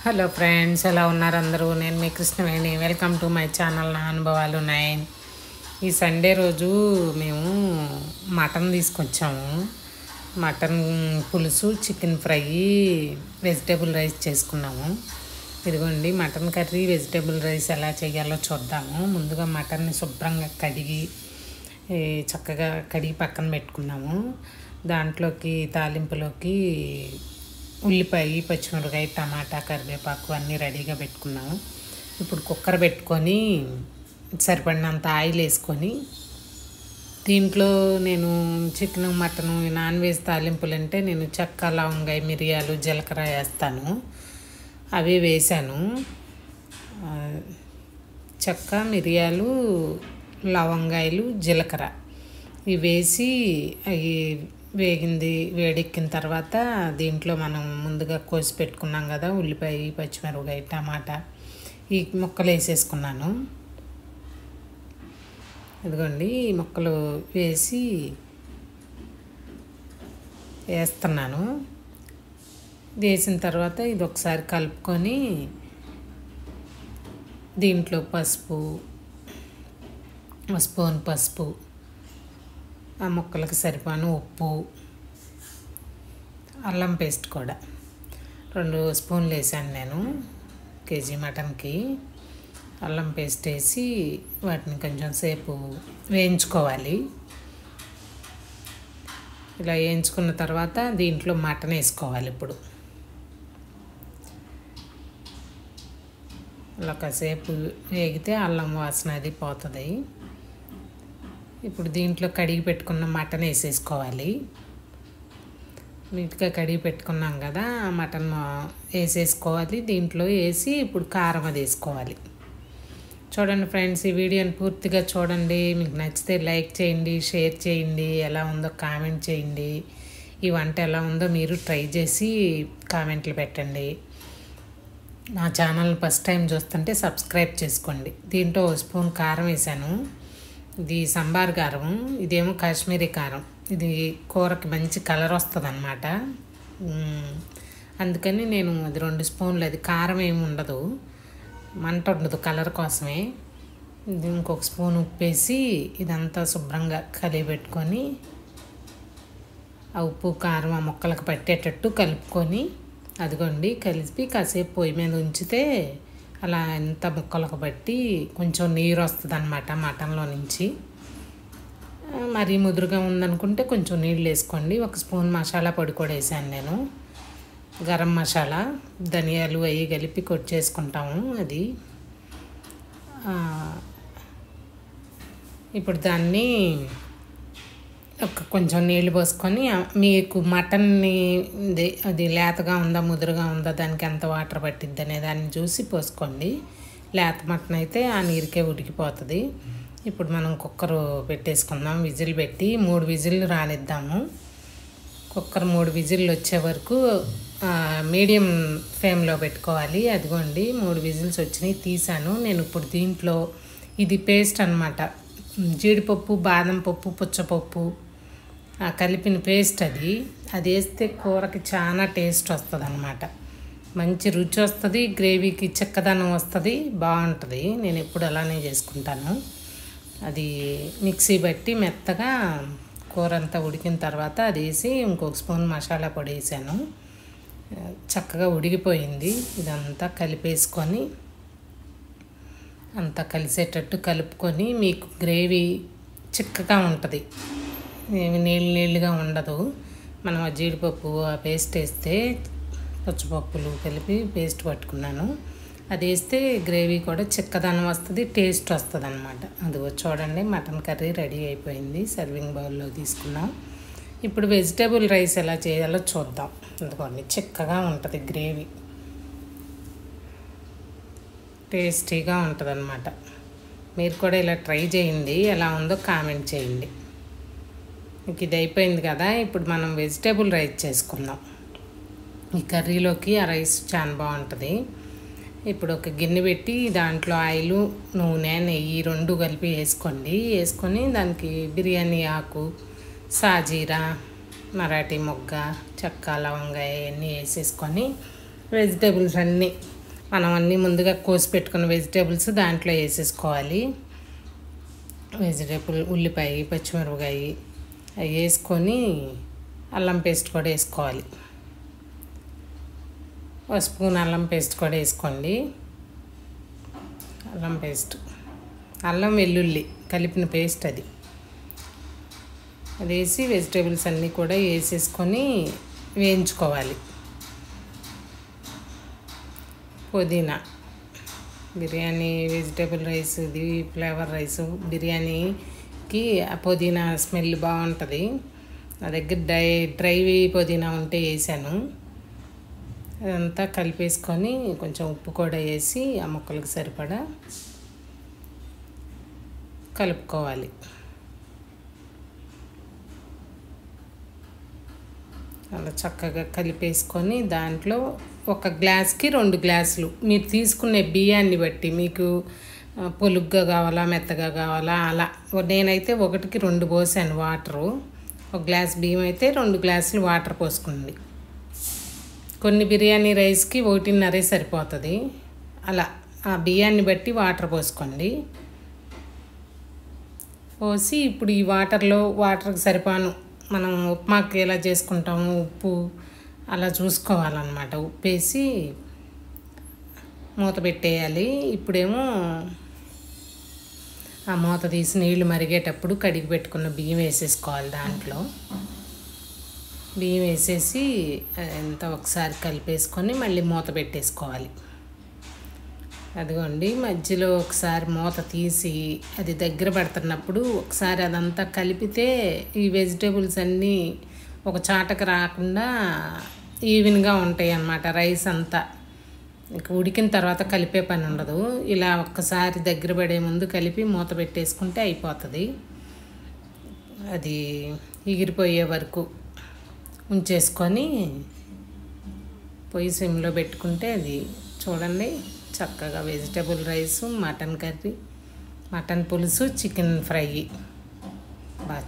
Hello friends, ఎలా ఉన్నారు అందరూ? నేను మీ Krishnaveni. Welcome to my channel నా అనుభవాలు 9. ఈ సండే రోజు మేము మటన్ తీసుకొచ్చాము. మటన్ పులుసు, చికెన్ ఫ్రై, వెజిటేబుల్ రైస్ చేసుకున్నాము. ఇదిగోండి మటన్ కర్రీ, వెజిటేబుల్ రైస్ ఎలా చేయాలో చూద్దాము. ముందుగా మటన్ని శుభ్రంగా కడిగి చక్కగా కడిగి పక్కన పెట్టుకున్నాము. దాంట్లోకి తాలింపులోకి ఉల్లిపాయ, పచ్చిమిరపకాయ, టమాటా, కరివేపాకు అన్నీ రెడీగా పెట్టుకున్నాము. ఇప్పుడు కుక్కర్ పెట్టుకొని సరిపడినంత ఆయిల్ వేసుకొని దీంట్లో నేను చికెన్, మటన్, నాన్ వెజ్ తాలింపులు అంటే నేను చెక్క, లవంగాయ, మిరియాలు, జీలకర్ర వేస్తాను. అవి వేసాను. చెక్క, మిరియాలు, లవంగాయలు, జీలకర్ర ఇవి వేసి అవి వేడెక్కిన తర్వాత దీంట్లో మనం ముందుగా కోసి పెట్టుకున్నాం కదా ఉల్లిపాయ, పచ్చిమిరపకాయ, టమాటా ఈ ముక్కలు వేసేసుకున్నాను. ఇదిగోండి ఈ ముక్కలు వేస్తున్నాను. వేసిన తర్వాత ఇది ఒకసారి కలుపుకొని దీంట్లో స్పూన్ పసుపు, ఆ ముక్కలకు సరిపోను ఉప్పు, అల్లం పేస్ట్ కూడా 2 స్పూన్లు వేసాను నేను కేజీ మటన్కి. అల్లం పేస్ట్ వేసి వాటిని కొంచెం సేపు వేయించుకోవాలి. ఇలా వేయించుకున్న తర్వాత దీంట్లో మటన్ వేసుకోవాలి. ఇప్పుడు అలా కాసేపు వేగితే అల్లం వాసన అది పోతుంది. ఇప్పుడు దీంట్లో కడిగి పెట్టుకున్న మటన్ వేసేసుకోవాలి. నీట్గా కడిగి పెట్టుకున్నాం కదా, మటన్ వేసేసుకోవాలి. దీంట్లో వేసి ఇప్పుడు కారం అది వేసుకోవాలి. చూడండి ఫ్రెండ్స్, ఈ వీడియోని పూర్తిగా చూడండి. మీకు నచ్చితే లైక్ చేయండి, షేర్ చేయండి, ఎలా ఉందో కామెంట్ చేయండి. ఈ వంట ఎలా ఉందో మీరు ట్రై చేసి కామెంట్లు పెట్టండి. నా ఛానల్ ఫస్ట్ టైం చూస్తుంటే సబ్స్క్రైబ్ చేసుకోండి. దీంట్లో 1 స్పూన్ కారం వేసాను. ఇది సంబార్ కారం, ఇదేమో కాశ్మీరీ కారం. ఇది కూరకి మంచి కలర్ వస్తుంది అన్నమాట. అందుకని నేను అది 2 స్పూన్లు, అది కారం ఏమి ఉండదు, మంట ఉండదు, కలర్ కోసమే. ఇది ఇంకొక స్పూన్ ఉప్పు వేసి ఇదంతా శుభ్రంగా కలిపెట్టుకొని ఆ ఉప్పు కారం ఆ ముక్కలకు పట్టేటట్టు కలుపుకొని అదిగోండి కలిపి కాసేపు పొయ్యి మీద ఉంచితే అలా ఎంత ముక్కలకు బట్టి కొంచెం నీరు వస్తుంది అన్నమాట మటన్లో నుంచి. మరీ ముదురుగా ఉందనుకుంటే కొంచెం నీళ్ళు వేసుకోండి. 1 స్పూన్ మసాలా పొడి కూడా వేసాను నేను, గరం మసాలా, ధనియాలు అవి కలిపి కొట్టేసుకుంటాము. అది ఇప్పుడు దాన్ని కొంచెం నీళ్ళు పోసుకొని మీకు మటన్ని అది లేతగా ఉందా ముదురుగా ఉందా దానికి ఎంత వాటర్ పట్టిద్ది అనే దాన్ని చూసి పోసుకోండి. లేత మటన్ అయితే ఆ నీరుకే ఉడికిపోతుంది. ఇప్పుడు మనం కుక్కర్ పెట్టేసుకుందాం. విజిల్ పెట్టి 3 విజిల్లు రానిద్దాము. కుక్కర్ 3 విజిల్లు వచ్చే వరకు మీడియం ఫ్లేమ్లో పెట్టుకోవాలి. అదిగోండి 3 విజిల్స్ వచ్చినాయి, తీసాను నేను. ఇప్పుడు దీంట్లో ఇది పేస్ట్ అన్నమాట, జీడిపప్పు, బాదం పప్పు, పుచ్చపప్పు కలిపిన పేస్ట్. అది వేస్తే కూరకి చాలా టేస్ట్ వస్తుంది అన్నమాట. మంచి రుచి వస్తుంది, గ్రేవీకి చిక్కదనం వస్తుంది, బాగుంటుంది. నేను ఎప్పుడు అలానే చేసుకుంటాను. అది మిక్సీ బట్టి మెత్తగా కూర అంతా ఉడికిన తర్వాత అది వేసి ఇంకొక స్పూన్ మసాలా పొడి వేసాను. చక్కగా ఉడికిపోయింది. ఇదంతా కలిపేసుకొని అంతా కలిసేటట్టు కలుపుకొని మీకు గ్రేవీ చిక్కగా ఉంటుంది, నీళ్ళుగా ఉండదు. మనం ఆ జీడిపప్పు ఆ పేస్ట్ వేస్తే పచ్చిపప్పులు కలిపి పేస్ట్ పట్టుకున్నాను. అది వేస్తే గ్రేవీ కూడా చిక్కదనం వస్తుంది, టేస్ట్ వస్తుంది అన్నమాట. అది చూడండి మటన్ కర్రీ రెడీ అయిపోయింది. సర్వింగ్ బౌల్లో తీసుకున్నాం. ఇప్పుడు వెజిటేబుల్ రైస్ ఎలా చేయాలో చూద్దాం. అందుకోండి చిక్కగా ఉంటుంది, గ్రేవీ టేస్టీగా ఉంటుంది అన్నమాట. మీరు కూడా ఇలా ట్రై చేయండి, ఎలా ఉందో కామెంట్ చేయండి. ఇంక ఇది అయిపోయింది కదా, ఇప్పుడు మనం వెజిటేబుల్ రైస్ చేసుకుందాం. ఈ కర్రీలోకి ఆ రైస్ చాలా బాగుంటుంది. ఇప్పుడు ఒక గిన్నె పెట్టి దాంట్లో ఆయిల్, నూనె, నెయ్యి 2 కలిపి వేసుకొని దానికి బిర్యానీ ఆకు, సాజీరా, మరాఠీ మొగ్గ, చెక్క, లవంగాయ అన్నీ వేసేసుకొని వెజిటేబుల్స్ అన్నీ మనం అన్నీ ముందుగా కోసి పెట్టుకున్న వెజిటేబుల్స్ దాంట్లో వేసేసుకోవాలి. ఉల్లిపాయ, పచ్చిమిరపకాయ అవి వేసుకొని అల్లం పేస్ట్ కూడా వేసుకోవాలి. ఒక స్పూన్ అల్లం పేస్ట్ కూడా వేసుకోండి. అల్లం వెల్లుల్లి కలిపిన పేస్ట్ అది వేసి వెజిటేబుల్స్ అన్నీ కూడా వేసేసుకొని వేయించుకోవాలి. పుదీనా, బిర్యానీ వెజిటేబుల్ రైస్, ఇది ఫ్లేవర్ రైస్. బిర్యానీకి ఆ పుదీనా స్మెల్ బాగుంటుంది. నా దగ్గర డ్రై పుదీనా ఉంటే వేసాను. అదంతా కలిపేసుకొని కొంచెం ఉప్పు కూడా వేసి ఆ ముక్కలకు సరిపడా కలుపుకోవాలి. అలా చక్కగా కలిపేసుకొని దాంట్లో 1 గ్లాస్కి 2 గ్లాసులు మీరు తీసుకునే బియ్యాన్ని బట్టి, మీకు పొలుగ్గా కావాలా మెత్తగా కావాలా అలా. నేనైతే 1కి 2 పోసాను వాటరు. 1 గ్లాస్ బియ్యం అయితే 2 గ్లాసులు వాటర్ పోసుకోండి. కొన్ని బిర్యానీ రైస్కి 1.5 సరిపోతుంది. అలా ఆ బియ్యాన్ని బట్టి వాటర్ పోసుకోండి. పోసి ఇప్పుడు ఈ వాటర్కి సరిపాను మనం ఉప్మాకి ఎలా చేసుకుంటాము ఉప్పు అలా చూసుకోవాలన్నమాట. ఉప్పు వేసి మూత పెట్టేయాలి. ఇప్పుడేమో ఆ మూత తీసి నీళ్లు మరిగేటప్పుడు కడిగి పెట్టుకున్న బియ్యం వేసేసుకోవాలి. దాంట్లో బియ్యం వేసేసి అంతా ఒకసారి కలిపేసుకొని మళ్ళీ మూత పెట్టేసుకోవాలి. అదిగోండి, మధ్యలో ఒకసారి మూత తీసి అది దగ్గర పడుతున్నప్పుడు ఒకసారి అదంతా కలిపితే ఈ వెజిటేబుల్స్ అన్నీ ఒక చాటకు రాకుండా ఈవెన్గా ఉంటాయి అన్నమాట. రైస్ అంతా ఇంక ఉడికిన తర్వాత కలిపే పని ఉండదు. ఇలా ఒక్కసారి దగ్గర పడే ముందు కలిపి మూత పెట్టేసుకుంటే అయిపోతుంది. అది ఎగిరిపోయే వరకు ఉంచేసుకొని పొయ్యి సిమ్లో పెట్టుకుంటే అది చూడండి చక్కగా vegetable rice, mutton curry, mutton పులుసు, చికెన్ ఫ్రై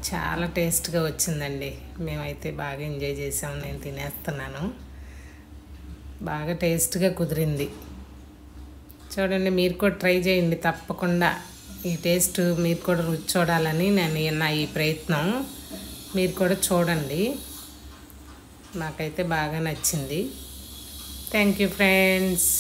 చాలా టేస్ట్గా వచ్చిందండి. మేమైతే బాగా ఎంజాయ్ చేసాము. నేను తినేస్తున్నాను. బాగా టేస్ట్గా కుదిరింది. చూడండి, మీరు కూడా ట్రై చేయండి తప్పకుండా. ఈ టేస్ట్ మీరు కూడా రుచి చూడాలని నా ఈ ప్రయత్నం. మీరు కూడా చూడండి. నాకైతే బాగా నచ్చింది. Thank you friends.